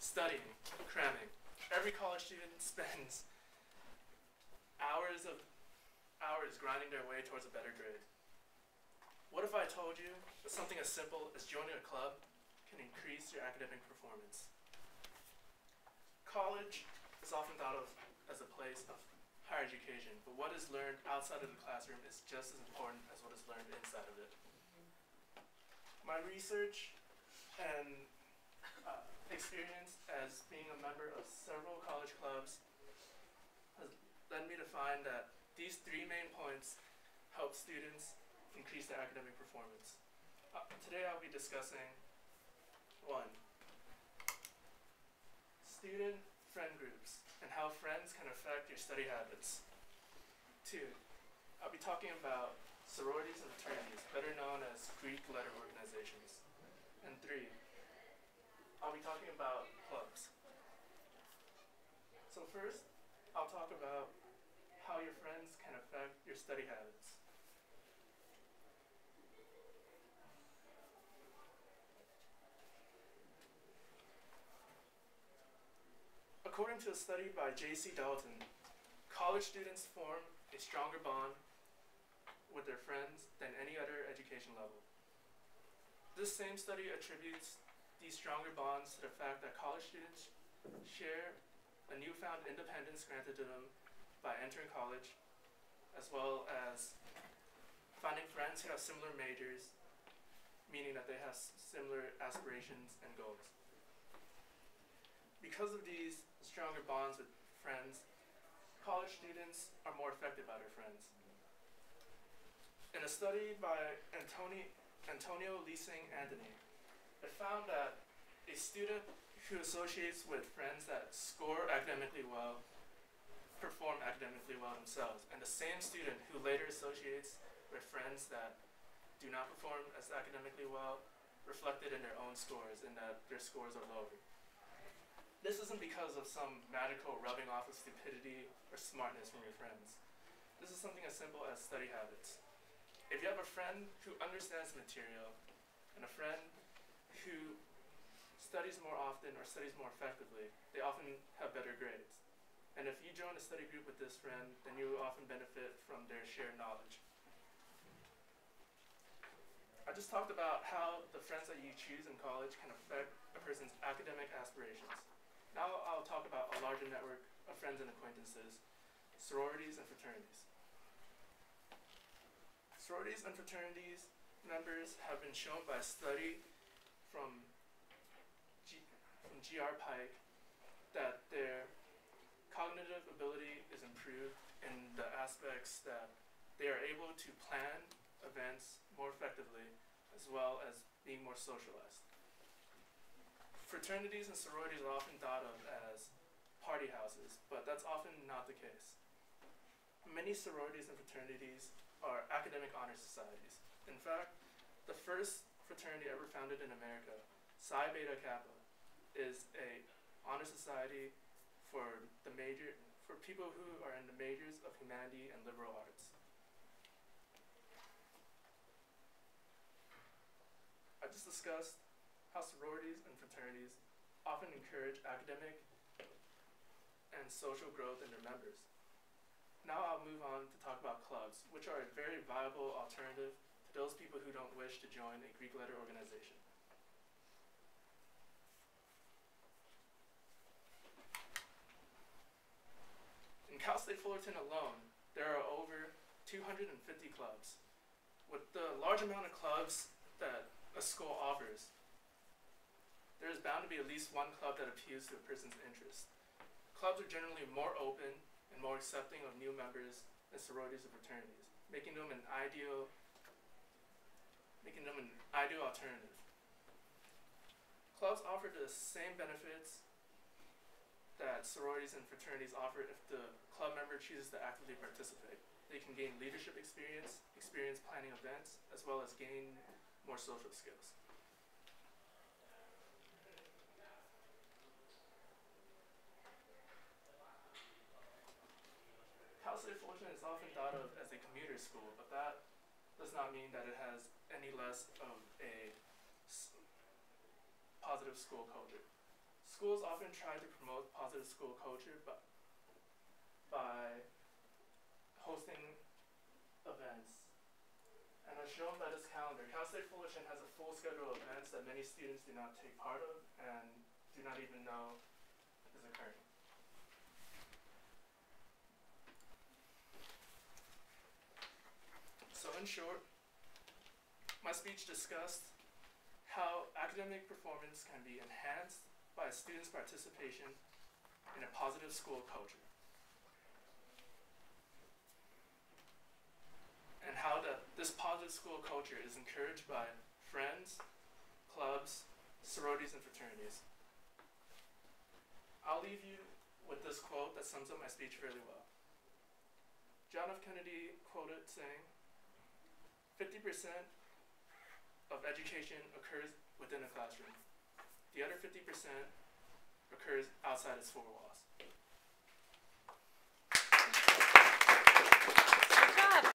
studying, cramming. Every college student spends hours grinding their way towards a better grade. What if I told you that something as simple as joining a club can increase your academic performance? College is often thought of as a place of higher education, but what is learned outside of the classroom is just as important as what is learned inside of it. My research and experience as being a member of several college clubs has led me to find that these three main points help students increase their academic performance. Today I'll be discussing 1. Student friend groups and how friends can affect your study habits. 2. I'll be talking about sororities and fraternities, better known as Greek letter organizations. And 3. I'll be talking about clubs. So first, I'll talk about how your friends can affect your study habits. According to a study by J.C. Dalton, college students form a stronger bond with their friends than any other education level. This same study attributes these stronger bonds to the fact that college students share a newfound independence granted to them by entering college, as well as finding friends who have similar majors, meaning that they have similar aspirations and goals. Because of these stronger bonds with friends, college students are more affected by their friends. In a study by Antonio Leasing Anthony, it found that a student who associates with friends that score academically well perform academically well themselves, and the same student who later associates with friends that do not perform as academically well reflected in their own scores, and that their scores are lower. This isn't because of some magical rubbing off of stupidity or smartness from your friends. This is something as simple as study habits. If you have a friend who understands the material and a friend who studies more often or studies more effectively, they often have better grades. And if you join a study group with this friend, then you will often benefit from their shared knowledge. I just talked about how the friends that you choose in college can affect a person's academic aspirations. Now I'll talk about a larger network of friends and acquaintances, sororities and fraternities. Sororities and fraternities members have been shown by a study from G.R. Pike that their cognitive ability is improved in the aspects that they are able to plan events more effectively, as well as being more socialized. Fraternities and sororities are often thought of as party houses, but that's often not the case. Many sororities and fraternities are academic honor societies. In fact, the first fraternity ever founded in America, Psi Beta Kappa, is a honor society for people who are in the majors of humanity and liberal arts. I just discussed how sororities and fraternities often encourage academic and social growth in their members. Now I'll move on to talk about clubs, which are a very viable alternative to those people who don't wish to join a Greek letter organization. In Cal State Fullerton alone, there are over 250 clubs. With the large amount of clubs that a school offers, there is bound to be at least one club that appeals to a person's interest. Clubs are generally more open and more accepting of new members than sororities and fraternities, making them an ideal alternative. Clubs offer the same benefits that sororities and fraternities offer if the club member chooses to actively participate. They can gain leadership experience planning events, as well as gain more social skills. Cal State Fullerton is often thought of as a commuter school, but that does not mean that it has any less of a positive school culture. Schools often try to promote positive school culture by hosting events. And as shown by this calendar, Cal State Fullerton has a full schedule of events that many students do not take part of and do not even know is occurring. So in short, my speech discussed how academic performance can be enhanced by students' participation in a positive school culture, and how this positive school culture is encouraged by friends, clubs, sororities, and fraternities. I'll leave you with this quote that sums up my speech fairly well. John F. Kennedy quoted saying, 50% of education occurs within a classroom. The other 50% occurs outside its four walls.